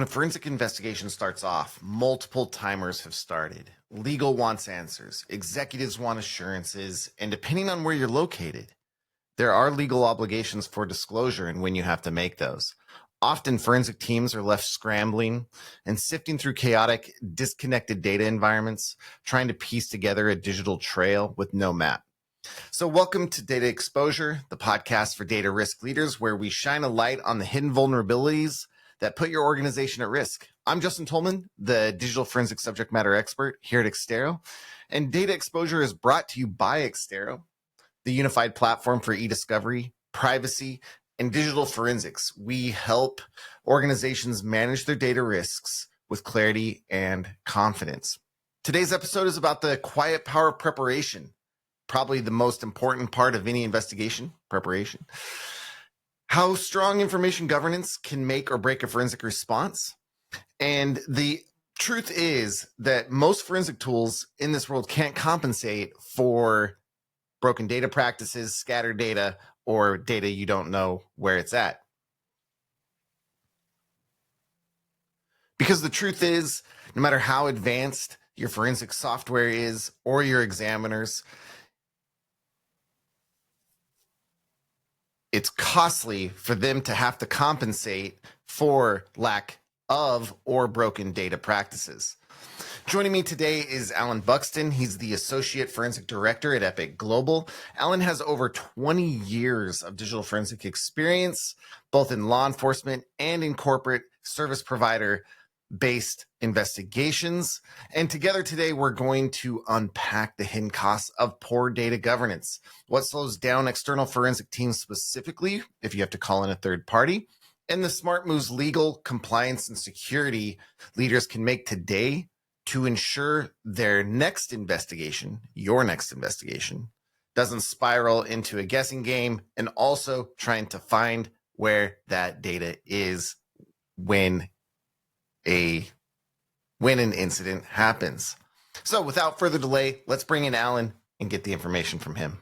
a forensic investigation starts off, multiple timers have started. Legal wants answers, executives want assurances, and depending on where you're located, there are legal obligations for disclosure and when you have to make those. Often forensic teams are left scrambling and sifting through chaotic, disconnected data environments, trying to piece together a digital trail with no map. So welcome to Data Xposure, the podcast for data risk leaders, where we shine a light on the hidden vulnerabilities that put your organization at risk. I'm Justin Tolman, the digital forensic subject matter expert here at Exterro, and Data Xposure is brought to you by Exterro, the unified platform for e-discovery, privacy, and digital forensics. We help organizations manage their data risks with clarity and confidence. Today's episode is about the quiet power of preparation, probably the most important part of any investigation, preparation. How strong information governance can make or break a forensic response. And the truth is that most forensic tools in this world can't compensate for broken data practices, scattered data, or data you don't know where it's at. Because the truth is, no matter how advanced your forensic software is or your examiners, it's costly for them to have to compensate for lack of or broken data practices. Joining me today is Allan Buxton. He's the Associate Forensic Director at Epiq Global. Allan has over 20 years of digital forensic experience, both in law enforcement and in corporate service provider-based investigations. And together today, we're going to unpack the hidden costs of poor data governance, what slows down external forensic teams specifically if you have to call in a third party, and the smart moves legal, compliance, and security leaders can make today to ensure their next investigation, your next investigation, doesn't spiral into a guessing game, and also trying to find where that data is when an incident happens. So without further delay, let's bring in Allan and get the information from him.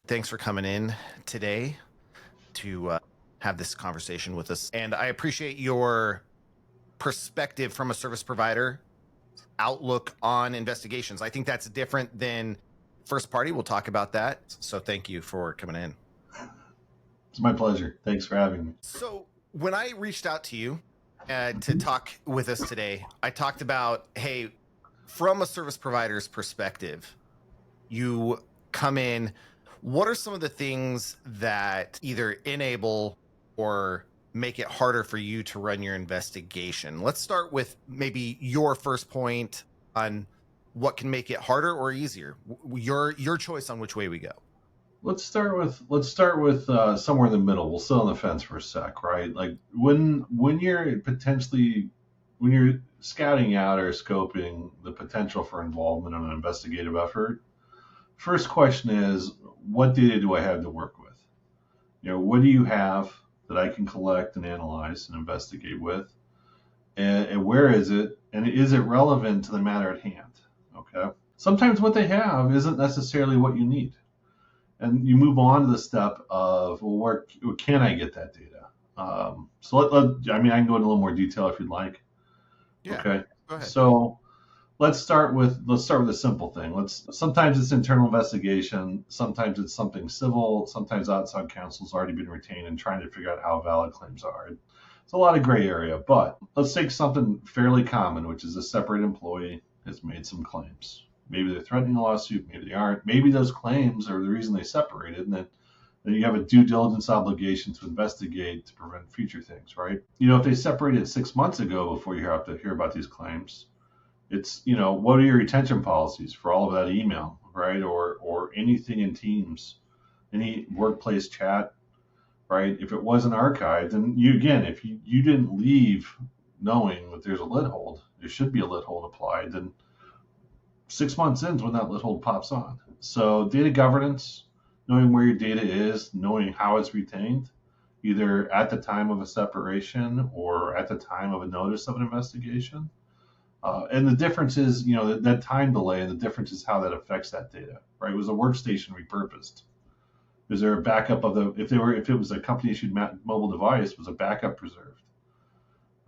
Thanks for coming in today to have this conversation with us. And I appreciate your perspective from a service provider outlook on investigations. I think that's different than first party. We'll talk about that. So thank you for coming in. It's my pleasure. Thanks for having me. So when I reached out to you to talk with us today, I talked about, hey, from a service provider's perspective, you come in, what are some of the things that either enable or make it harder for you to run your investigation? Let's start with maybe your first point on what can make it harder or easier. Your choice on which way we go. Let's start with somewhere in the middle. We'll sit on the fence for a sec, right? Like when you're scouting out or scoping the potential for involvement in an investigative effort, first question is, what data do I have to work with? What do you have that I can collect and analyze and investigate with, and where is it, and is it relevant to the matter at hand? Okay. Sometimes what they have isn't necessarily what you need, and you move on to the step of, well, where can I get that data? So I can go into a little more detail if you'd like. Yeah. Okay. Go ahead. So let's start with a simple thing. Sometimes it's internal investigation, sometimes it's something civil, sometimes outside counsel's already been retained and trying to figure out how valid claims are. It's a lot of gray area, but let's take something fairly common, which is a separate employee has made some claims. Maybe they're threatening a lawsuit, maybe they aren't. Maybe those claims are the reason they separated, and then you have a due diligence obligation to investigate to prevent future things, right? If they separated 6 months ago before you have to hear about these claims, it's, what are your retention policies for all of that email, right? Or anything in Teams, any workplace chat, right? If it wasn't archived, and if you didn't leave knowing that there's a lid hold, there should be a lid hold applied, then 6 months in is when that lid hold pops on. So data governance, knowing where your data is, knowing how it's retained, either at the time of a separation or at the time of a notice of an investigation. And the difference is, that time delay, and the difference is how that affects that data, right? Was a workstation repurposed? Is there a backup of if it was a company issued mobile device, was a backup preserved?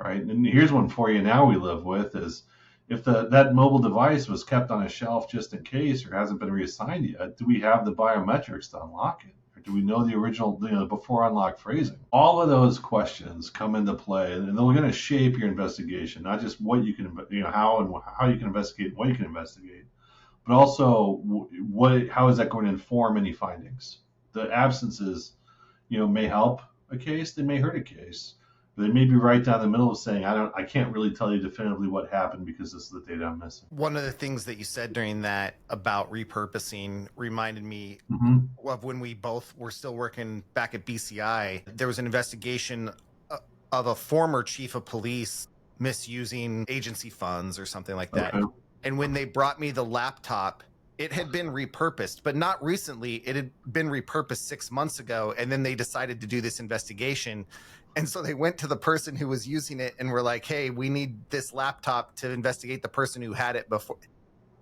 right? And here's one for you now we live with is if that mobile device was kept on a shelf just in case or hasn't been reassigned yet, do we have the biometrics to unlock it? Or do we know the original, before unlock phrasing? All of those questions come into play, and they're going to shape your investigation, not just what you can, how you can investigate, what you can investigate, but also how is that going to inform any findings? The absences, may help a case, they may hurt a case. They may be right down the middle of saying, I can't really tell you definitively what happened because this is the data I'm missing. One of the things that you said during that about repurposing reminded me of when we both were still working back at BCI. There was an investigation of a former chief of police misusing agency funds or something like that. Okay. And when they brought me the laptop, it had been repurposed, but not recently. It had been repurposed 6 months ago. And then they decided to do this investigation. And so they went to the person who was using it and were like, hey, we need this laptop to investigate the person who had it before.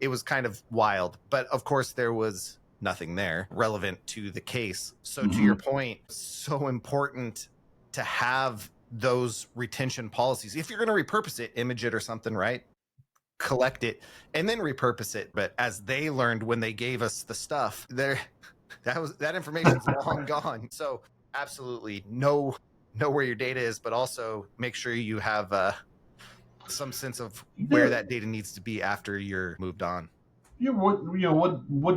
It was kind of wild. But of course, there was nothing there relevant to the case. So to your point, so important to have those retention policies. If you're going to repurpose it, image it or something, right? Collect it and then repurpose it. But as they learned when they gave us the stuff, that information's long gone. So absolutely know where your data is, but also make sure you have some sense of where that data needs to be after you're moved on. What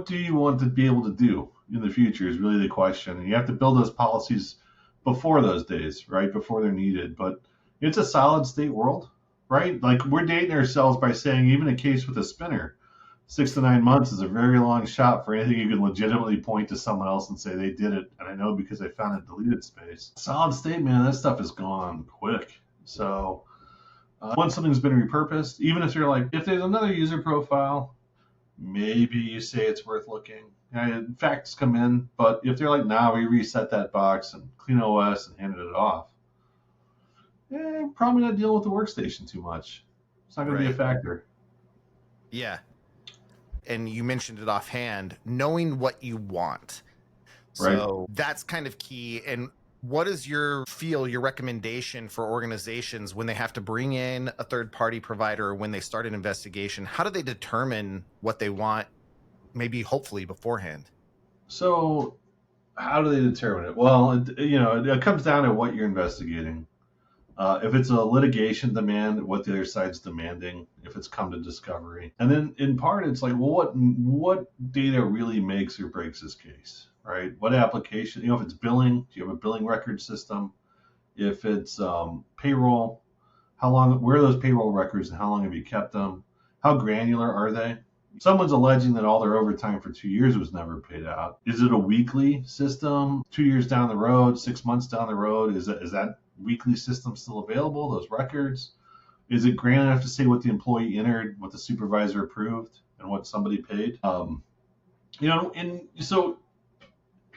do you want to be able to do in the future is really the question. And you have to build those policies before those days, right? Before they're needed. But it's a solid state world, right? Like we're dating ourselves by saying even a case with a spinner, 6 to 9 months is a very long shot for anything you can legitimately point to someone else and say they did it. And I know because I found a deleted space. Solid state, man, that stuff is gone quick. So once something's been repurposed, even if you're like, if there's another user profile, maybe you say it's worth looking. Facts come in, but if they're like, nah, we reset that box and clean OS and handed it off, probably not dealing with the workstation too much. It's not going to be a factor. Yeah. And you mentioned it offhand, knowing what you want. So that's kind of key. And what is your recommendation for organizations when they have to bring in a third-party provider or when they start an investigation? How do they determine what they want, maybe hopefully beforehand? So how do they determine it? Well, it comes down to what you're investigating. If it's a litigation demand, what the other side's demanding, if it's come to discovery. And then in part, it's like, well, what data really makes or breaks this case, right? What application, if it's billing, do you have a billing record system? If it's payroll, where are those payroll records and how long have you kept them? How granular are they? Someone's alleging that all their overtime for 2 years was never paid out. Is it a weekly system? 2 years down the road, 6 months down the road, is that weekly system still available, those records? Is it granular enough to say what the employee entered, what the supervisor approved, and what somebody paid? And so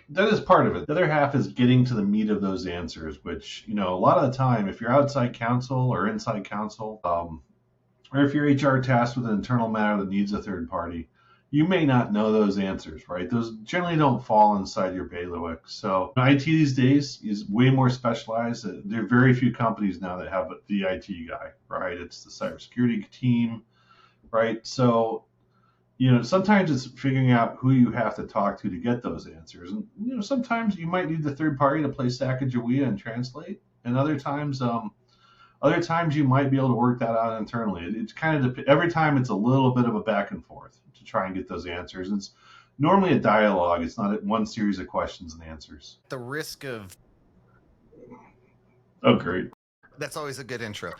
that is part of it. The other half is getting to the meat of those answers, which, a lot of the time, if you're outside counsel or inside counsel, or if you're HR tasked with an internal matter that needs a third party, you may not know those answers, right? Those generally don't fall inside your bailiwick. So IT these days is way more specialized. There are very few companies now that have the IT guy, right? It's the cybersecurity team, right? So, sometimes it's figuring out who you have to talk to get those answers. And, sometimes you might need the third party to play Sacagawea and translate. And other times you might be able to work that out internally. It's kind of every time it's a little bit of a back and forth to try and get those answers. It's normally a dialogue. It's not one series of questions and answers. The risk of... Oh, great. That's always a good intro.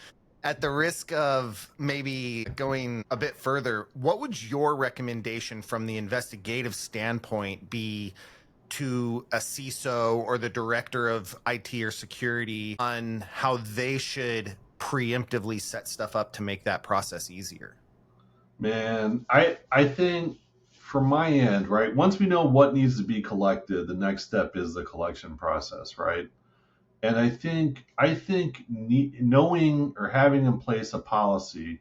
At the risk of maybe going a bit further, what would your recommendation from the investigative standpoint be to a CISO or the director of IT or security on how they should preemptively set stuff up to make that process easier? Man, I think from my end, right, once we know what needs to be collected, the next step is the collection process, right? And I think knowing or having in place a policy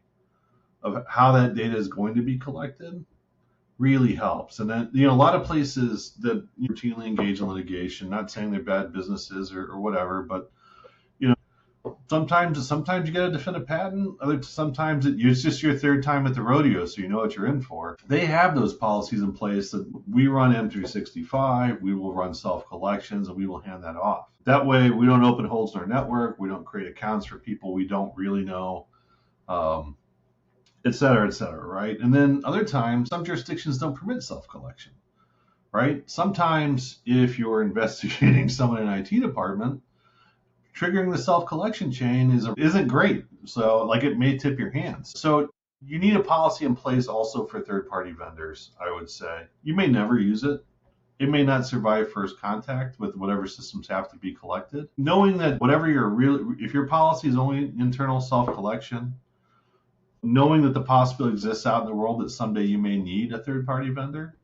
of how that data is going to be collected really helps. And then, a lot of places that routinely engage in litigation, not saying they're bad businesses or whatever, but, Sometimes you got to defend a patent. Sometimes it's just your third time at the rodeo, so you know what you're in for. They have those policies in place that we run M365, we will run self-collections, and we will hand that off. That way, we don't open holes in our network. We don't create accounts for people we don't really know, et cetera, right? And then other times, some jurisdictions don't permit self-collection, right? Sometimes if you're investigating someone in an IT department, triggering the self-collection chain isn't great. So like it may tip your hands. So you need a policy in place also for third-party vendors, I would say. You may never use it. It may not survive first contact with whatever systems have to be collected. Knowing that if your policy is only internal self-collection, knowing that the possibility exists out in the world that someday you may need a third-party vendor,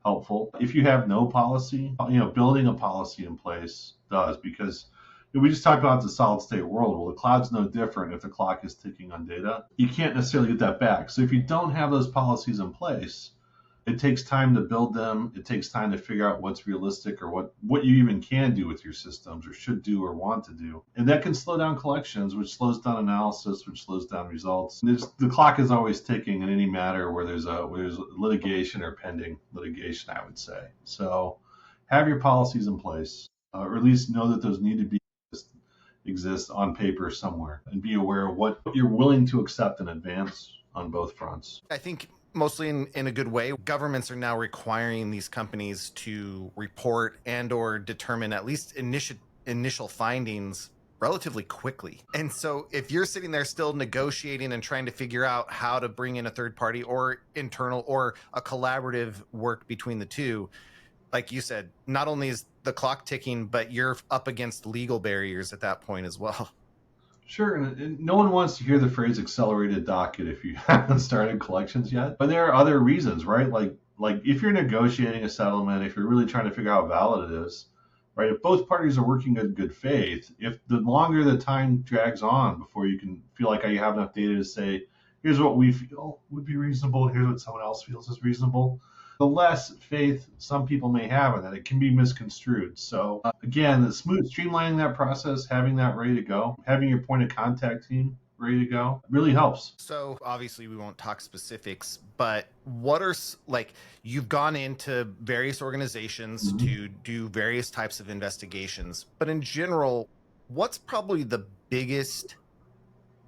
helpful. If you have no policy, building a policy in place does, because we just talked about the solid state world. Well, the cloud's no different if the clock is ticking on data. You can't necessarily get that back. So if you don't have those policies in place, it takes time to build them. It takes time to figure out what's realistic or what you even can do with your systems or should do or want to do. And that can slow down collections, which slows down analysis, which slows down results. The clock is always ticking in any matter where there's litigation or pending litigation, I would say. So have your policies in place, or at least know that those need to be exist on paper somewhere, and be aware of what you're willing to accept in advance on both fronts. I think mostly in a good way, governments are now requiring these companies to report and or determine at least initial findings relatively quickly. And so if you're sitting there still negotiating and trying to figure out how to bring in a third party or internal or a collaborative work between the two, like you said, not only is the clock ticking, but you're up against legal barriers at that point as well. Sure, and no one wants to hear the phrase accelerated docket if you haven't started collections yet. But there are other reasons, right? Like if you're negotiating a settlement, if you're really trying to figure out how valid it is, right? If both parties are working in good faith, if the longer the time drags on before you can feel like you have enough data to say, here's what we feel would be reasonable, here's what someone else feels is reasonable, the less faith some people may have in that, it can be misconstrued. So again, the streamlining that process, having that ready to go, having your point of contact team ready to go really helps. So obviously we won't talk specifics, but what are, like, you've gone into various organizations to do various types of investigations, but in general, what's probably the biggest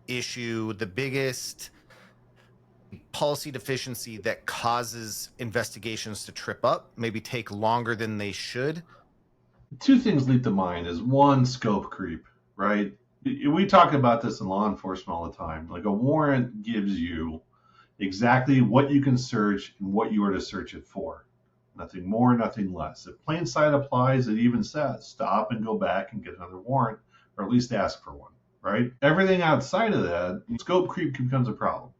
issue, the biggest policy deficiency that causes investigations to trip up, maybe take longer than they should? Two things leap to mind is one, scope creep, right? We talk about this in law enforcement all the time. Like a warrant gives you exactly what you can search and what you are to search it for. Nothing more, nothing less. If plain sight applies, it even says stop and go back and get another warrant, or at least ask for one, right? Everything outside of that, scope creep becomes a problem.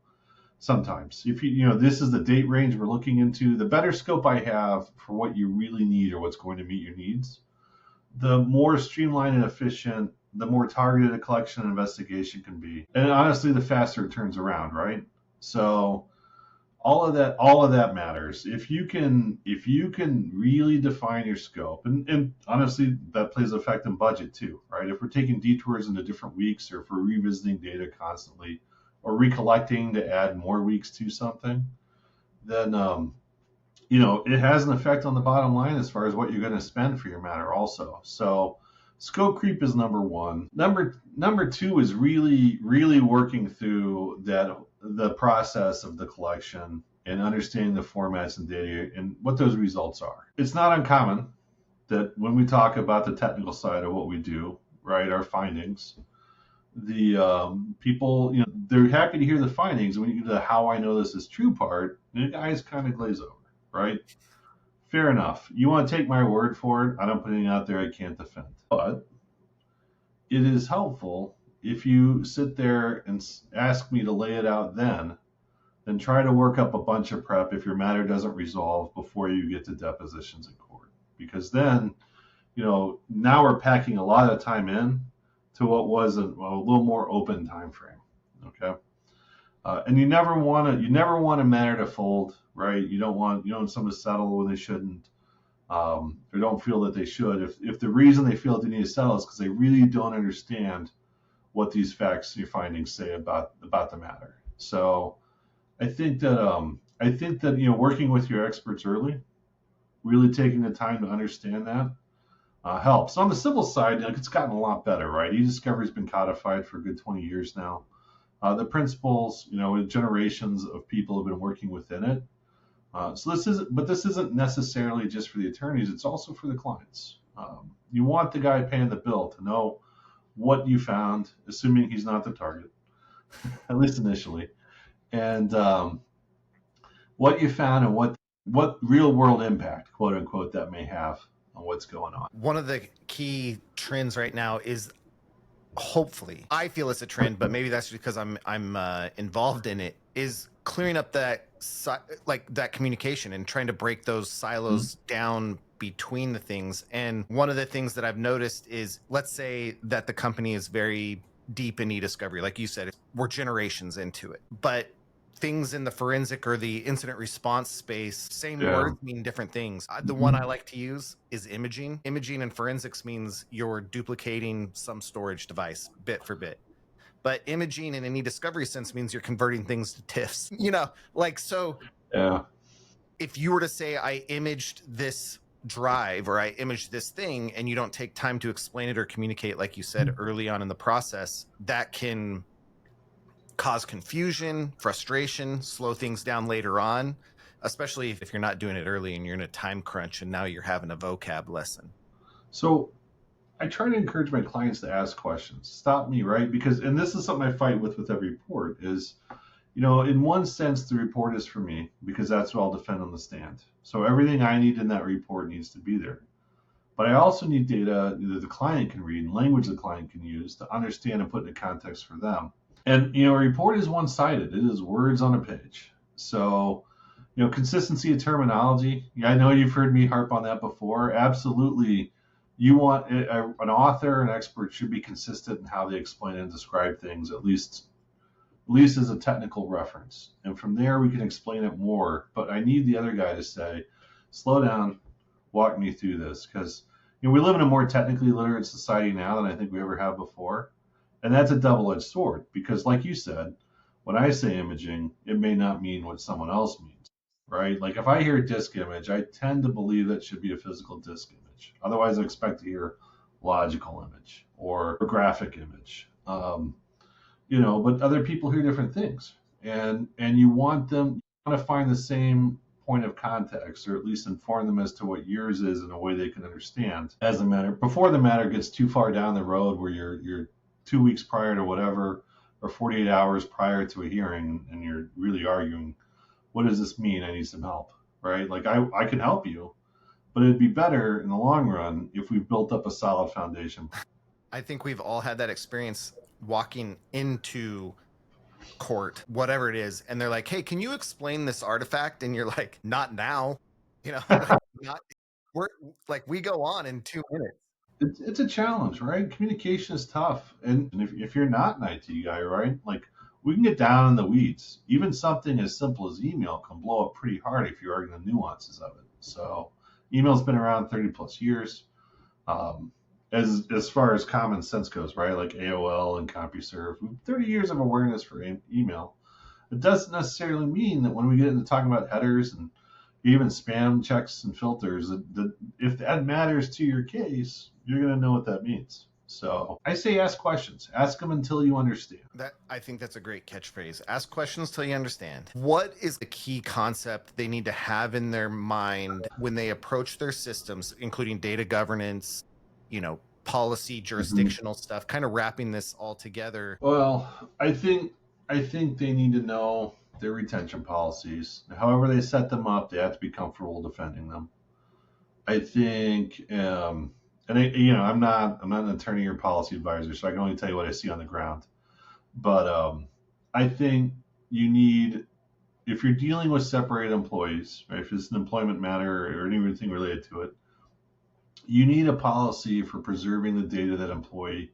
Sometimes, if this is the date range we're looking into, the better scope I have for what you really need or what's going to meet your needs, the more streamlined and efficient, the more targeted a collection and investigation can be. And honestly, the faster it turns around, right? So all of that matters. If you can really define your scope, and honestly, that plays an effect in budget too, right? If we're taking detours into different weeks, or if we're revisiting data constantly, or recollecting to add more weeks to something, then it has an effect on the bottom line as far as what you're going to spend for your matter also. So scope creep is number one. Number two is really, really working through the process of the collection and understanding the formats and data and what those results are. It's not uncommon that when we talk about the technical side of what we do, right, our findings, the people, they're happy to hear the findings. When you get to the how I know this is true part, the eyes kind of glaze over, right? Fair enough. You want to take my word for it? I don't put anything out there I can't defend. But it is helpful if you sit there and ask me to lay it out then try to work up a bunch of prep if your matter doesn't resolve before you get to depositions in court. Because then, now we're packing a lot of time in to what was a little more open time frame. Okay. And you never want a matter to fold, right? You don't want someone to settle when they shouldn't, or don't feel that they should. If the reason they feel that they need to settle is because they really don't understand what these facts, your findings say about the matter. So I think that working with your experts early, really taking the time to understand that helps. On the civil side, it's gotten a lot better, right? E-discovery's been codified for a good 20 years now. The principles, generations of people have been working within it. So this isn't necessarily just for the attorneys. It's also for the clients. You want the guy paying the bill to know what you found, assuming he's not the target, at least initially, and what you found and what real world impact, quote unquote, that may have on what's going on. One of the key trends right now is, hopefully, I feel it's a trend, but maybe that's because I'm involved in it, is clearing up that communication and trying to break those silos down between the things. And one of the things that I've noticed is, let's say that the company is very deep in e-discovery, like you said, we're generations into it, but things in the forensic or the incident response space, same words mean different things. The one I like to use is imaging. Imaging in forensics means you're duplicating some storage device bit for bit. But imaging in an e-discovery sense means you're converting things to TIFFs. If you were to say, I imaged this drive or I imaged this thing, and you don't take time to explain it or communicate, like you said, early on in the process, that can cause confusion, frustration, slow things down later on, especially if you're not doing it early and you're in a time crunch and now you're having a vocab lesson. So I try to encourage my clients to ask questions. Stop me, right? And this is something I fight with every report is, in one sense, the report is for me because that's what I'll defend on the stand. So everything I need in that report needs to be there. But I also need data that the client can read and language the client can use to understand and put into context for them. And, a report is one-sided. It is words on a page. So, consistency of terminology. I know you've heard me harp on that before. Absolutely. You want an author, an expert should be consistent in how they explain and describe things, at least as a technical reference. And from there, we can explain it more. But I need the other guy to say, slow down, walk me through this. Because, we live in a more technically literate society now than I think we ever have before. And that's a double-edged sword because, like you said, when I say imaging, it may not mean what someone else means, right? Like if I hear a disk image, I tend to believe that should be a physical disk image. Otherwise, I expect to hear logical image or a graphic image. But other people hear different things, and you want to find the same point of context, or at least inform them as to what yours is in a way they can understand as a matter before the matter gets too far down the road where you're 2 weeks prior to whatever, or 48 hours prior to a hearing, and you're really arguing, what does this mean? I need some help, right? Like I can help you, but it'd be better in the long run if we've built up a solid foundation. I think we've all had that experience walking into court, whatever it is, and they're like, hey, can you explain this artifact? And you're like, not now, we go on in 2 minutes. It's a challenge, right? Communication is tough. And if you're not an IT guy, right, like we can get down in the weeds. Even something as simple as email can blow up pretty hard if you're arguing the nuances of it. So email's been around 30 plus years. As far as common sense goes, right? Like AOL and CompuServe, 30 years of awareness for email. It doesn't necessarily mean that when we get into talking about headers and even spam checks and filters, that if that matters to your case, you're going to know what that means. So I say ask questions. Ask them until you understand. I think that's a great catchphrase. Ask questions till you understand. What is the key concept they need to have in their mind when they approach their systems, including data governance, policy, jurisdictional stuff, kind of wrapping this all together? Well, I think they need to know their retention policies. However they set them up, they have to be comfortable defending them. I think, I'm not an attorney or policy advisor, so I can only tell you what I see on the ground. But I think you need, if you're dealing with separated employees, right, if it's an employment matter or anything related to it, you need a policy for preserving the data that employee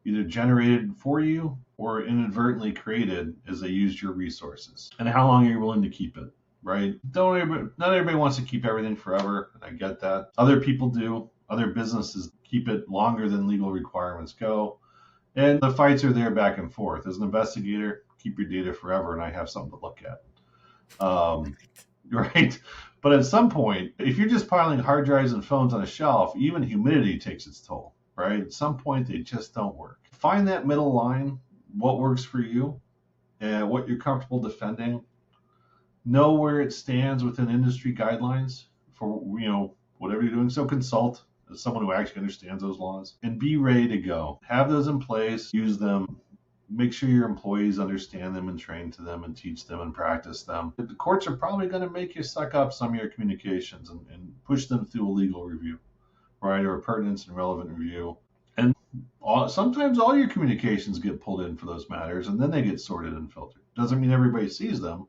either generated for you or inadvertently created as they used your resources, and how long are you willing to keep it, right? Not everybody wants to keep everything forever, and I get that. Other people do. Other businesses keep it longer than legal requirements go. And the fights are there back and forth. As an investigator, keep your data forever, and I have something to look at. Right? But at some point, if you're just piling hard drives and phones on a shelf, even humidity takes its toll, right? At some point, they just don't work. Find that middle line, what works for you, and what you're comfortable defending. Know where it stands within industry guidelines for, whatever you're doing. So consult as someone who actually understands those laws and be ready to go. Have those in place, use them. Make sure your employees understand them and train to them and teach them and practice them. The courts are probably going to make you suck up some of your communications and push them through a legal review, right, or a pertinence and relevant review. And sometimes all your communications get pulled in for those matters, and then they get sorted and filtered. Doesn't mean everybody sees them,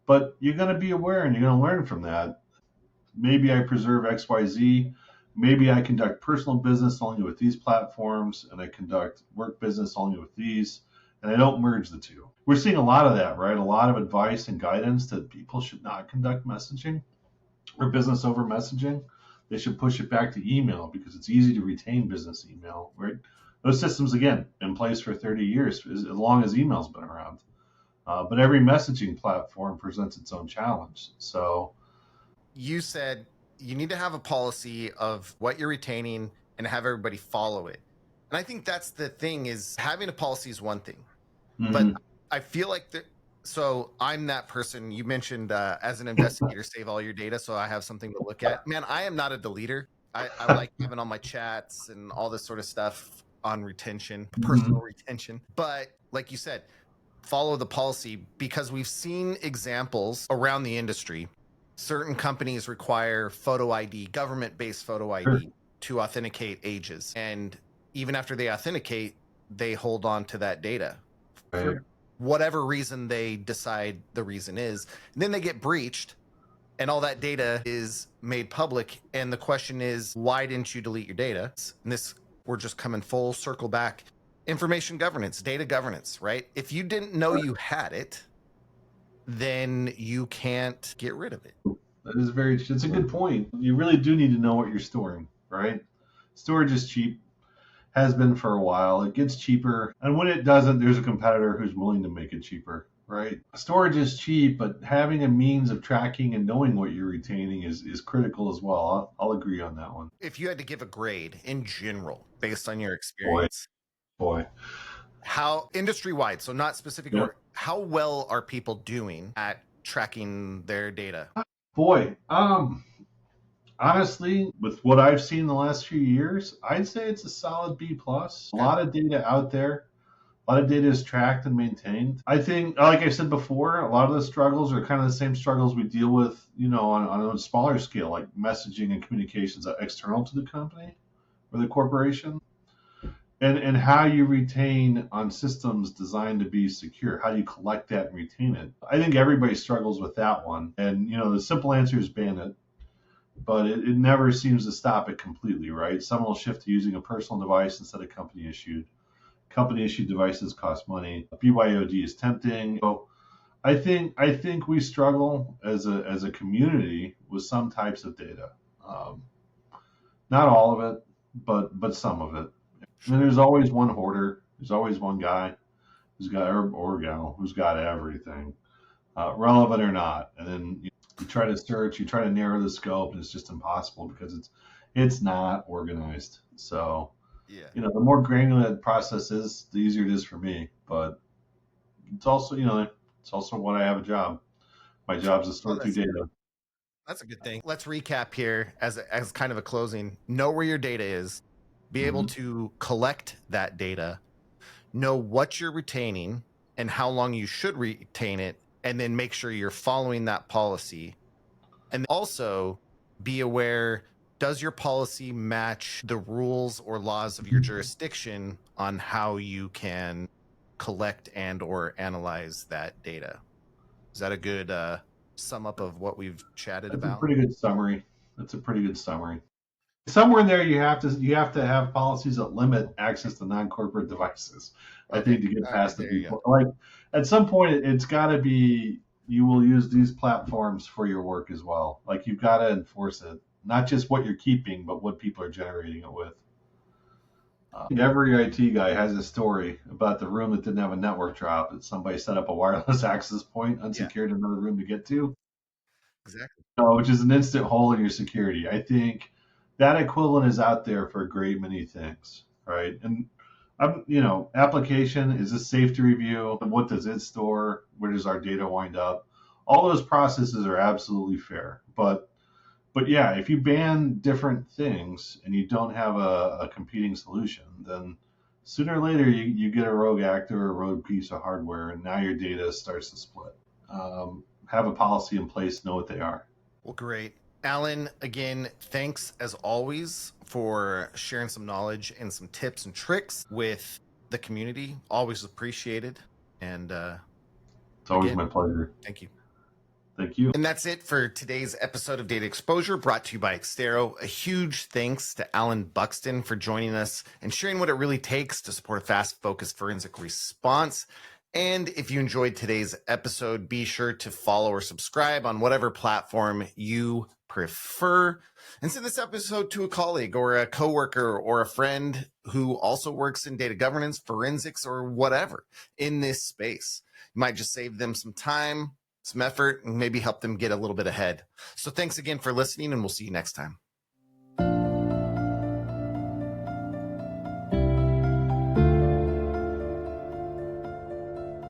but you're going to be aware and you're going to learn from that. Maybe I preserve XYZ. Maybe I conduct personal business only with these platforms, and I conduct work business only with these, and I don't merge the two. We're seeing a lot of that, right? A lot of advice and guidance that people should not conduct messaging or business over messaging. They should push it back to email because it's easy to retain business email, right? Those systems, again, in place for 30 years, as long as email's been around. But every messaging platform presents its own challenge. So you said you need to have a policy of what you're retaining and have everybody follow it. And I think that's the thing, is having a policy is one thing, but I feel like so I'm that person you mentioned, as an investigator, save all your data so I have something to look at. Man, I am not a deleter. I like having all my chats and all this sort of stuff on retention, personal retention. But like you said, follow the policy, because we've seen examples around the industry. Certain companies require photo ID, government-based photo ID, to authenticate ages. And even after they authenticate, they hold on to that data for whatever reason they decide the reason is. And then they get breached and all that data is made public. And the question is, why didn't you delete your data? And this, we're just coming full circle back. Information governance, data governance, right? If you didn't know you had it, then you can't get rid of it. That is it's a good point. You really do need to know what you're storing, right? Storage is cheap, has been for a while. It gets cheaper. And when it doesn't, there's a competitor who's willing to make it cheaper, right? Storage is cheap, but having a means of tracking and knowing what you're retaining is critical as well. I'll agree on that one. If you had to give a grade in general, based on your experience, Boy. How industry-wide, so not specific, how well are people doing at tracking their data? Boy, honestly, with what I've seen the last few years, I'd say it's a solid B+. A lot of data out there. A lot of data is tracked and maintained. I think, like I said before, a lot of the struggles are kind of the same struggles we deal with, on a smaller scale, like messaging and communications external to the company or the corporation. And how you retain on systems designed to be secure. How do you collect that and retain it? I think everybody struggles with that one. And, the simple answer is ban it. But it never seems to stop it completely, right? Some will shift to using a personal device instead of company issued. Company issued devices cost money. BYOD is tempting. So I think we struggle as a community with some types of data. Not all of it, but some of it. And there's always one hoarder. There's always one guy who's got, or gal who's got everything, relevant or not. And then you try to search, you try to narrow the scope, and it's just impossible because it's not organized. So, the more granular the process is, the easier it is for me. But it's also, it's also what I have a job. My job is to store through data. That's a good thing. Let's recap here as kind of a closing. Know where your data is. Be able to collect that data, know what you're retaining and how long you should retain it, and then make sure you're following that policy. And also be aware, does your policy match the rules or laws of your jurisdiction on how you can collect and or analyze that data? Is that a good sum up of what we've chatted about? That's a pretty good summary. Somewhere in there, you have to have policies that limit access to non-corporate devices. I think to get past the people. Like at some point, it's got to be you will use these platforms for your work as well. Like you've got to enforce it, not just what you're keeping, but what people are generating it with. Every IT guy has a story about the room that didn't have a network drop that somebody set up a wireless access point unsecured in another room to get to, Exactly. which is an instant hole in your security. I think that equivalent is out there for a great many things, right? And application is a safety review. What does it store? Where does our data wind up? All those processes are absolutely fair, but yeah, if you ban different things and you don't have a competing solution, then sooner or later you get a rogue actor or a rogue piece of hardware, and now your data starts to split. Have a policy in place, know what they are. Well, great. Allan, again, thanks as always for sharing some knowledge and some tips and tricks with the community. Always appreciated. And It's always again, my pleasure. thank you. Thank you. And that's it for today's episode of Data Exposure, brought to you by Exterro. A huge thanks to Allan Buxton for joining us and sharing what it really takes to support a fast, focused forensic response. And if you enjoyed today's episode, be sure to follow or subscribe on whatever platform you prefer. And send this episode to a colleague or a coworker or a friend who also works in data governance, forensics, or whatever in this space. You might just save them some time, some effort, and maybe help them get a little bit ahead. So thanks again for listening, and we'll see you next time.